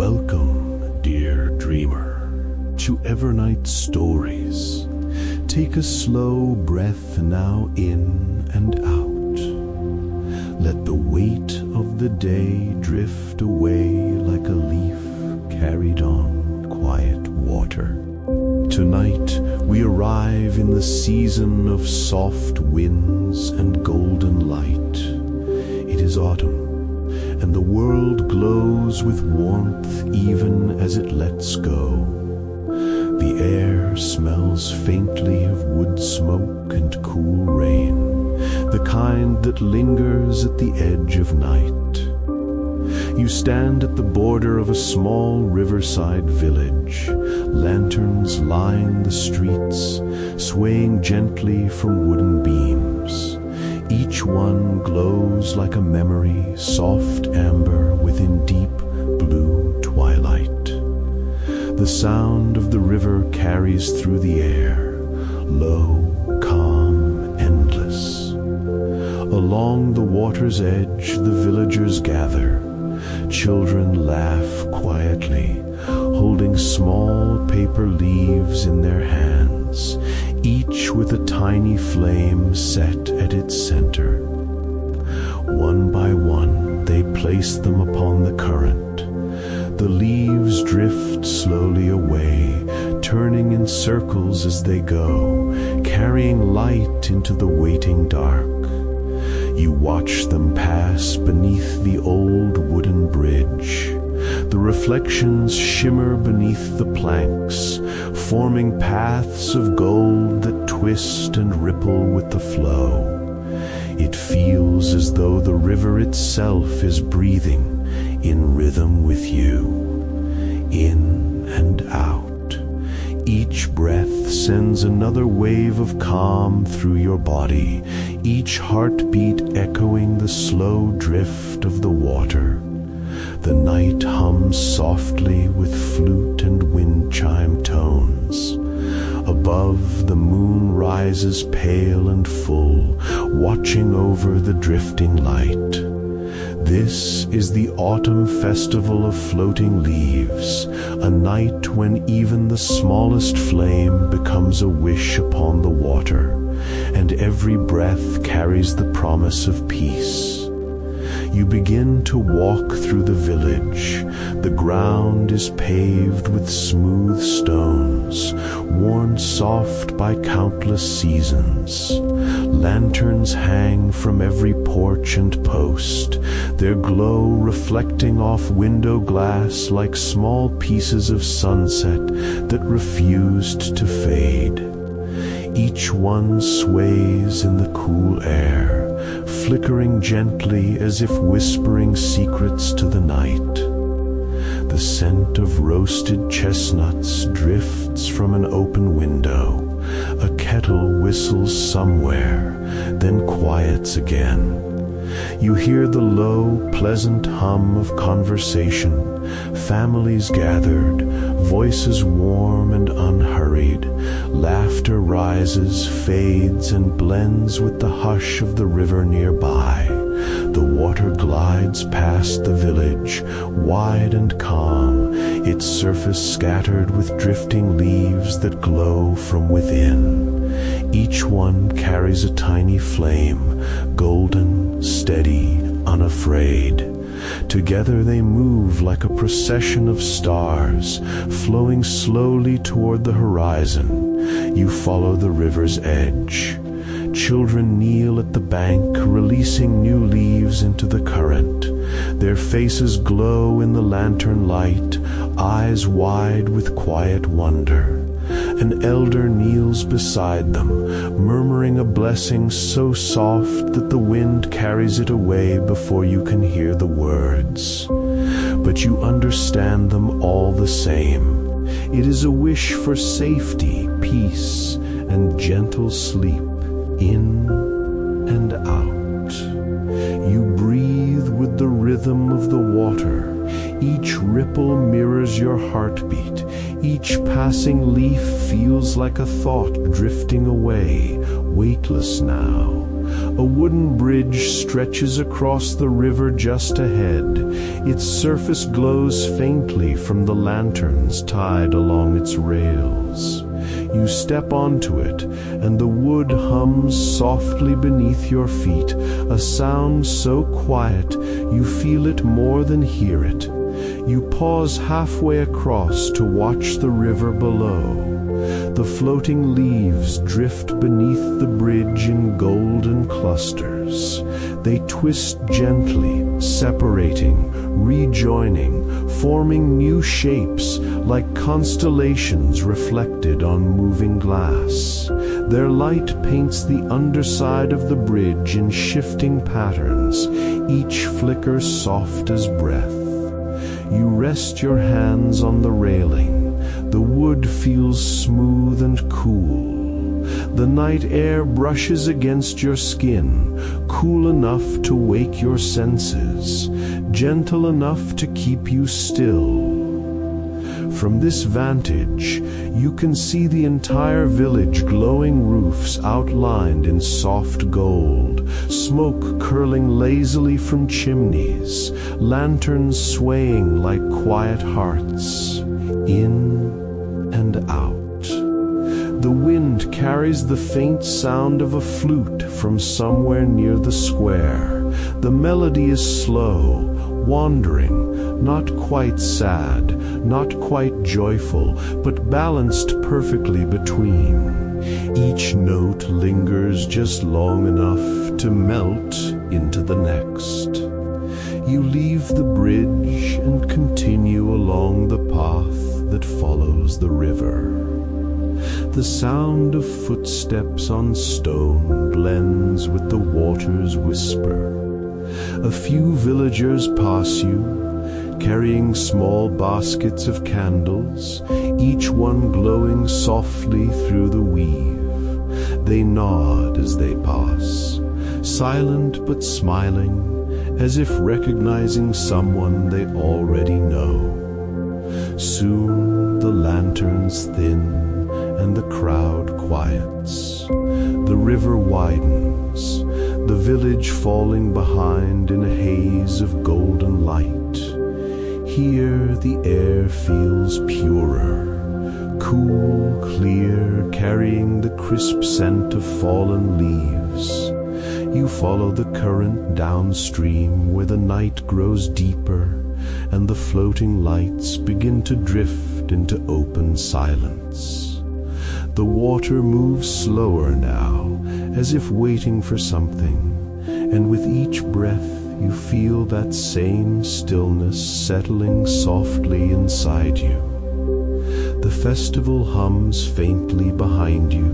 Welcome, dear dreamer, to Evernight Stories. Take a slow breath now in and out. Let the weight of the day drift away like a leaf carried on quiet water. Tonight we arrive in the season of soft winds and golden light. It is autumn, and the world glows with warmth even as it lets go. The air smells faintly of wood smoke and cool rain, the kind that lingers at the edge of night. You stand at the border of a small riverside village, lanterns line the streets, swaying gently from wooden beams. Each one glows like a memory, soft amber within deep blue twilight. The sound of the river carries through the air, low, calm, endless. Along the water's edge the villagers gather. Children laugh quietly, holding small paper leaves in their hands, each with a tiny flame set at its center. One by one they place them upon the current. The leaves drift slowly away, turning in circles as they go, carrying light into the waiting dark. You watch them pass beneath the old wooden bridge. The reflections shimmer beneath the planks, forming paths of gold that twist and ripple with the flow. It feels as though the river itself is breathing in rhythm with you, in and out. Each breath sends another wave of calm through your body, each heartbeat echoing the slow drift of the water. The night hums softly with flute and wind chime tones. Above, the moon rises pale and full, watching over the drifting light. This is the autumn festival of floating leaves, a night when even the smallest flame becomes a wish upon the water, and every breath carries the promise of peace. You begin to walk through the village. The ground is paved with smooth stones, worn soft by countless seasons. Lanterns hang from every porch and post, their glow reflecting off window glass like small pieces of sunset that refused to fade. Each one sways in the cool air, flickering gently as if whispering secrets to the night. The scent of roasted chestnuts drifts from an open window. A kettle whistles somewhere, then quiets again. You hear the low, pleasant hum of conversation, families gathered, voices warm and unhurried. Laughter rises, fades, and blends with the hush of the river nearby. The water glides past the village, wide and calm, its surface scattered with drifting leaves that glow from within. Each one carries a tiny flame, golden, steady, unafraid. Together they move like a procession of stars, flowing slowly toward the horizon. You follow the river's edge. Children kneel at the bank, releasing new leaves into the current. Their faces glow in the lantern light, eyes wide with quiet wonder. An elder kneels beside them, murmuring a blessing so soft that the wind carries it away before you can hear the words. But you understand them all the same. It is a wish for safety, peace, and gentle sleep, in and out. You breathe with the rhythm of the water. Each ripple mirrors your heartbeat. Each passing leaf feels like a thought drifting away, weightless now. A wooden bridge stretches across the river just ahead. Its surface glows faintly from the lanterns tied along its rails. You step onto it, and the wood hums softly beneath your feet, a sound so quiet you feel it more than hear it. You pause halfway across to watch the river below. The floating leaves drift beneath the bridge in golden clusters. They twist gently, separating, rejoining, forming new shapes like constellations reflected on moving glass. Their light paints the underside of the bridge in shifting patterns, each flicker soft as breath. You rest your hands on the railing. The wood feels smooth and cool. The night air brushes against your skin, cool enough to wake your senses, gentle enough to keep you still. From this vantage, you can see the entire village, glowing roofs outlined in soft gold, smoke curling lazily from chimneys, lanterns swaying like quiet hearts, in and out. The wind carries the faint sound of a flute from somewhere near the square. The melody is slow, wandering, not quite sad, not quite joyful, but balanced perfectly between. Each note lingers just long enough to melt into the next. You leave the bridge and continue along the path that follows the river. The sound of footsteps on stone blends with the water's whisper. A few villagers pass you, carrying small baskets of candles, each one glowing softly through the weave. They nod as they pass, silent but smiling, as if recognizing someone they already know. Soon the lanterns thin and the crowd quiets. The river widens, the village falling behind in a haze of golden light. Here the air feels purer, cool, clear, carrying the crisp scent of fallen leaves. You follow the current downstream where the night grows deeper and the floating lights begin to drift into open silence. The water moves slower now, as if waiting for something, and with each breath you feel that same stillness settling softly inside you. The festival hums faintly behind you,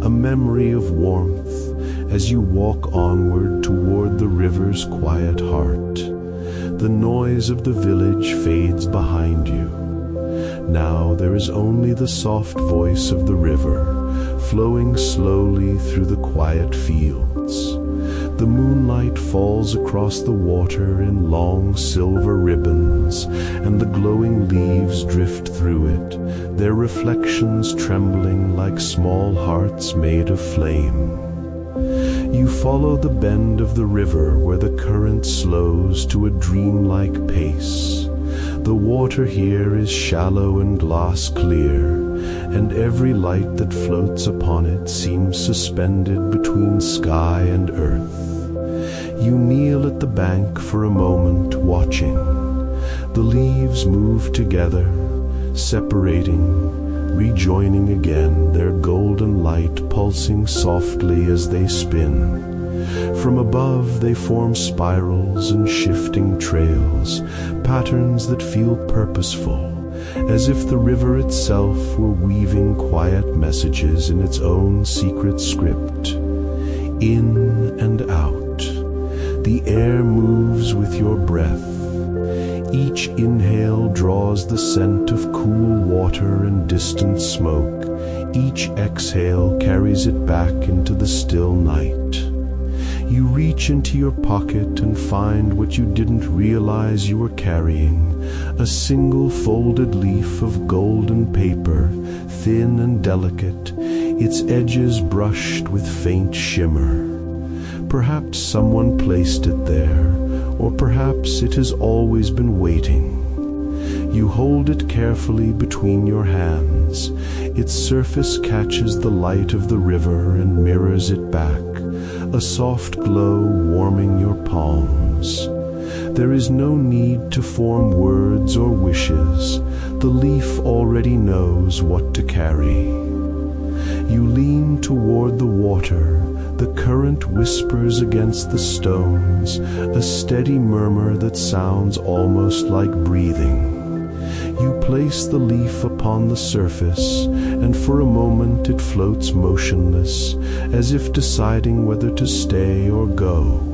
a memory of warmth, as you walk onward toward the river's quiet heart. The noise of the village fades behind you. Now there is only the soft voice of the river, flowing slowly through the quiet fields. The moonlight falls across the water in long silver ribbons, and the glowing leaves drift through it, their reflections trembling like small hearts made of flame. You follow the bend of the river where the current slows to a dreamlike pace. The water here is shallow and glass clear, and every light that floats upon it seems suspended between sky and earth. You kneel at the bank for a moment, watching. The leaves move together, separating, rejoining again, their golden light pulsing softly as they spin. From above they form spirals and shifting trails, patterns that feel purposeful, as if the river itself were weaving quiet messages in its own secret script. In and out, the air moves with your breath. Each inhale draws the scent of cool water and distant smoke. Each exhale carries it back into the still night. You reach into your pocket and find what you didn't realize you were carrying, a single folded leaf of golden paper, thin and delicate, its edges brushed with faint shimmer. Perhaps someone placed it there, or perhaps it has always been waiting. You hold it carefully between your hands. Its surface catches the light of the river and mirrors it back, a soft glow warming your palms. There is no need to form words or wishes. The leaf already knows what to carry. You lean toward the water. The current whispers against the stones, a steady murmur that sounds almost like breathing. You place the leaf upon the surface, and for a moment it floats motionless, as if deciding whether to stay or go.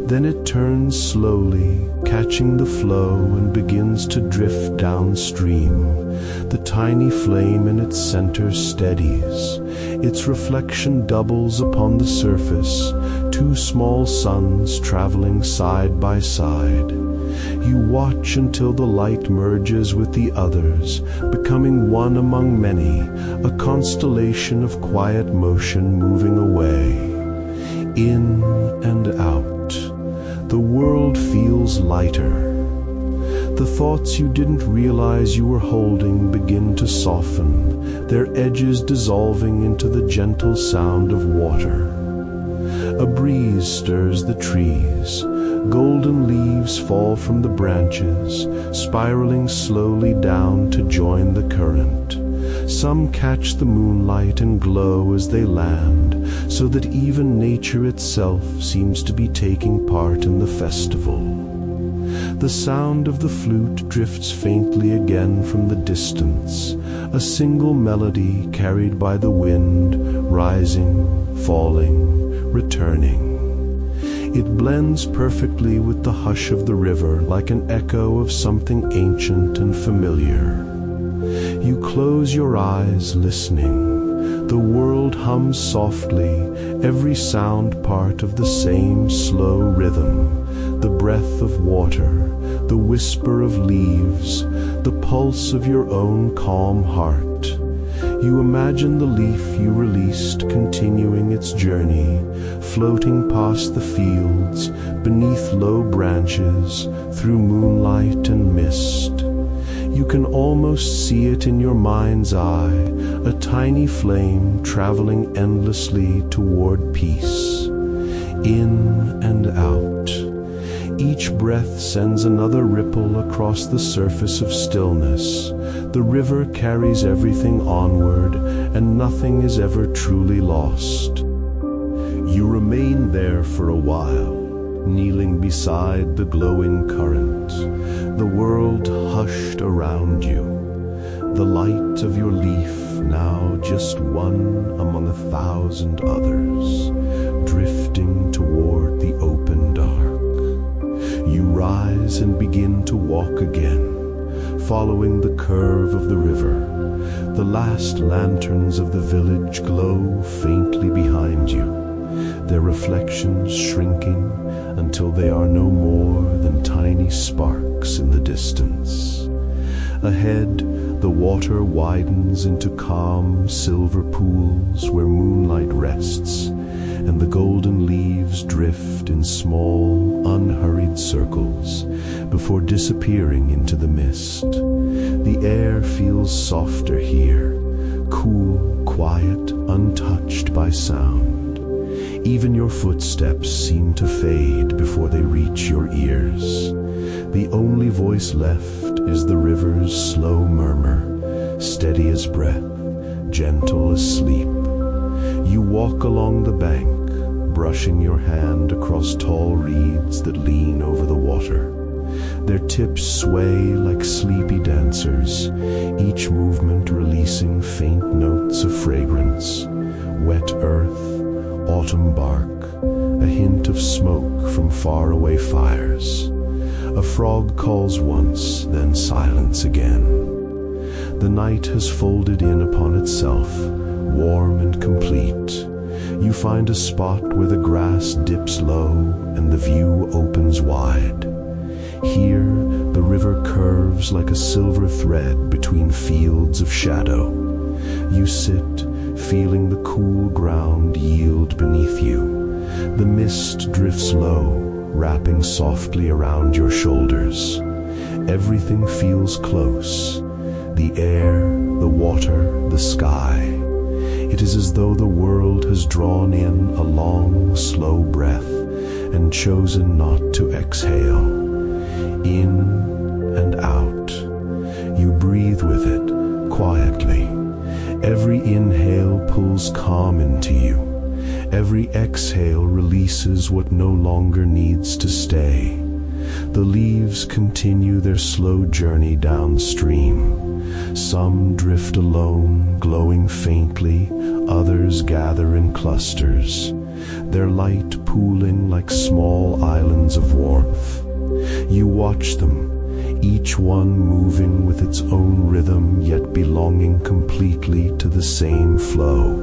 Then it turns slowly, catching the flow, and begins to drift downstream. The tiny flame in its center steadies. Its reflection doubles upon the surface, two small suns traveling side by side. You watch until the light merges with the others, becoming one among many, a constellation of quiet motion moving away. In and out. The world feels lighter. The thoughts you didn't realize you were holding begin to soften, their edges dissolving into the gentle sound of water. A breeze stirs the trees. Golden leaves fall from the branches, spiraling slowly down to join the current. Some catch the moonlight and glow as they land, so that even nature itself seems to be taking part in the festival. The sound of the flute drifts faintly again from the distance, a single melody carried by the wind, rising, falling, returning. It blends perfectly with the hush of the river, like an echo of something ancient and familiar. You close your eyes, listening. The world hums softly, every sound part of the same slow rhythm. The breath of water, the whisper of leaves, the pulse of your own calm heart. You imagine the leaf you released continuing its journey, floating past the fields, beneath low branches, through moonlight and mist. You can almost see it in your mind's eye, a tiny flame traveling endlessly toward peace. In and out. Each breath sends another ripple across the surface of stillness. The river carries everything onward, and nothing is ever truly lost. You remain there for a while, kneeling beside the glowing current, the world hushed around you, the light of your leaf now just one among 1,000 others, drifting toward the open dark. You rise and begin to walk again, following the curve of the river. The last lanterns of the village glow faintly behind you, their reflections shrinking until they are no more than tiny sparks in the distance. Ahead, the water widens into calm silver pools where moonlight rests, and the golden leaves drift in small, unhurried circles before disappearing into the mist. The air feels softer here, cool, quiet, untouched by sound. Even your footsteps seem to fade before they reach your ears. The only voice left is the river's slow murmur, steady as breath, gentle as sleep. You walk along the bank, brushing your hand across tall reeds that lean over the water. Their tips sway like sleepy dancers, each movement releasing faint notes of fragrance, wet earth, autumn bark, a hint of smoke from faraway fires. A frog calls once, then silence again. The night has folded in upon itself, warm and complete. You find a spot where the grass dips low and the view opens wide. Here, the river curves like a silver thread between fields of shadow. You sit, feeling the cool ground yield beneath you. The mist drifts low, wrapping softly around your shoulders. Everything feels close. The air, the water, the sky. It is as though the world has drawn in a long, slow breath and chosen not to exhale. In and out. You breathe with it, quietly. Every inhale pulls calm into you. Every exhale releases what no longer needs to stay. The leaves continue their slow journey downstream. Some drift alone, glowing faintly, others gather in clusters, their light pooling like small islands of warmth. You watch them, each one moving with its own rhythm, yet belonging completely to the same flow.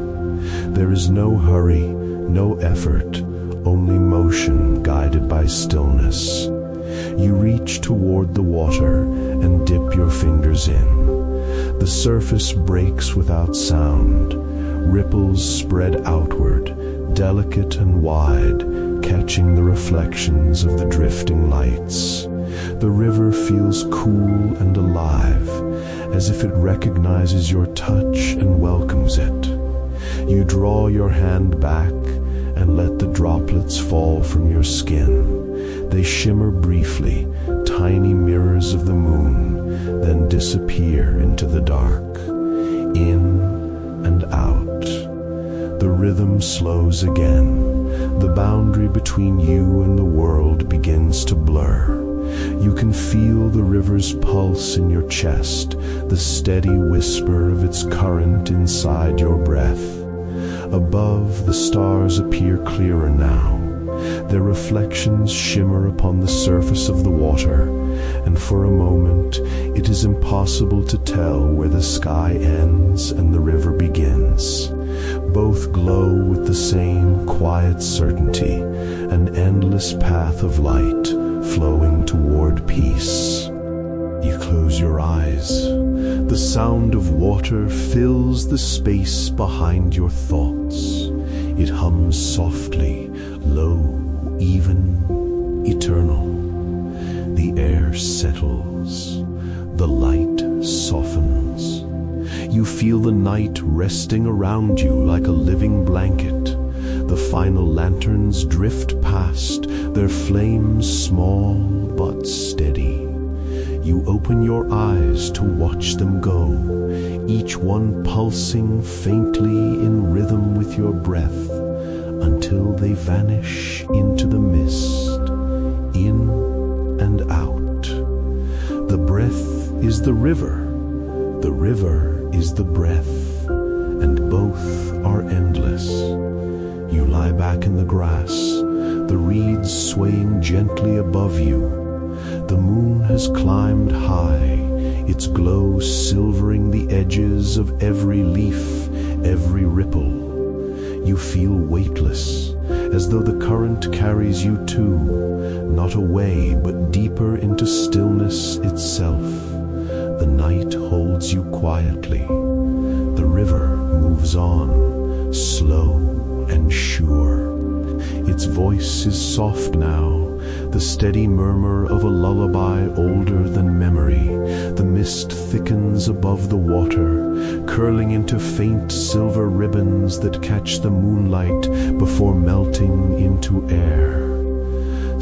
There is no hurry, no effort, only motion guided by stillness. You reach toward the water and dip your fingers in. The surface breaks without sound. Ripples spread outward, delicate and wide, catching the reflections of the drifting lights. The river feels cool and alive, as if it recognizes your touch and welcomes it. You draw your hand back and let the droplets fall from your skin. They shimmer briefly, tiny mirrors of the moon, then disappear into the dark. In and out. The rhythm slows again. The boundary between you and the world begins to blur. You can feel the river's pulse in your chest, the steady whisper of its current inside your breath. Above, the stars appear clearer now. Their reflections shimmer upon the surface of the water, and for a moment it is impossible to tell where the sky ends and the river begins. Both glow with the same quiet certainty, an endless path of light flowing toward peace. You close your eyes. The sound of water fills the space behind your thoughts. It hums softly, low, even, eternal. The air settles. The light softens. You feel the night resting around you like a living blanket. The final lanterns drift past, their flames small but steady. You open your eyes to watch them go, each one pulsing faintly in rhythm with your breath, until they vanish into the mist, in and out. The breath is the river is the breath, and both are endless. You lie back in the grass, the reeds swaying gently above you. The moon has climbed high, its glow silvering the edges of every leaf, every ripple. You feel weightless, as though the current carries you too, not away but deeper into stillness itself. The night holds you quietly. The river moves on, slow and sure. Its voice is soft now, the steady murmur of a lullaby older than memory. The mist thickens above the water, curling into faint silver ribbons that catch the moonlight before melting into air.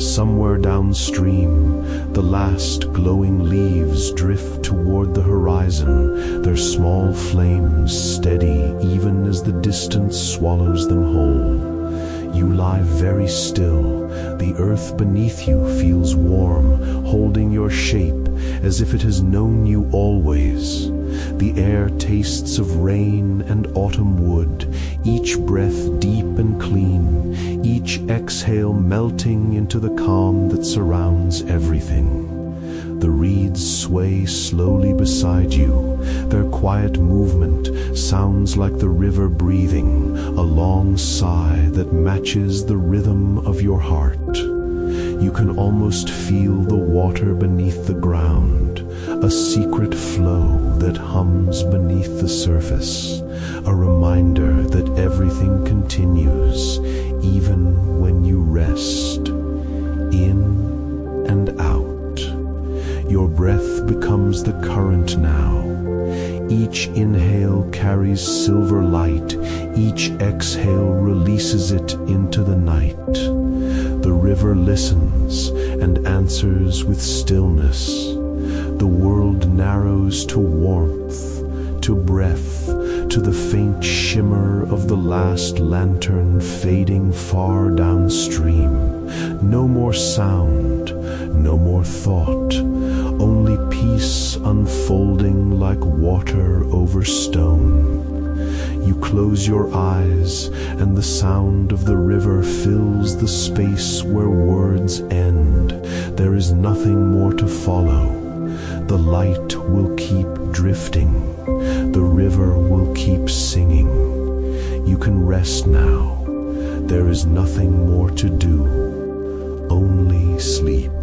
Somewhere downstream, the last glowing leaves drift toward the horizon, their small flames steady even as the distance swallows them whole. You lie very still. The earth beneath you feels warm, holding your shape as if it has known you always. The air tastes of rain and autumn wood, each breath deep and clean, each exhale melting into the calm that surrounds everything. The reeds sway slowly beside you. Their quiet movement sounds like the river breathing, a long sigh that matches the rhythm of your heart. You can almost feel the water beneath the ground, a secret flow that hums beneath the surface, a reminder that everything continues, even when you rest, in and out. Your breath becomes the current now. Each inhale carries silver light, each exhale releases it into the night. The river listens and answers with stillness. The world narrows to warmth, to breath, to the faint shimmer of the last lantern fading far downstream. No more sound, no more thought, only peace unfolding like water over stone. You close your eyes, and the sound of the river fills the space where words end. There is nothing more to follow. The light will keep drifting. The river will keep singing. You can rest now. There is nothing more to do. Only sleep.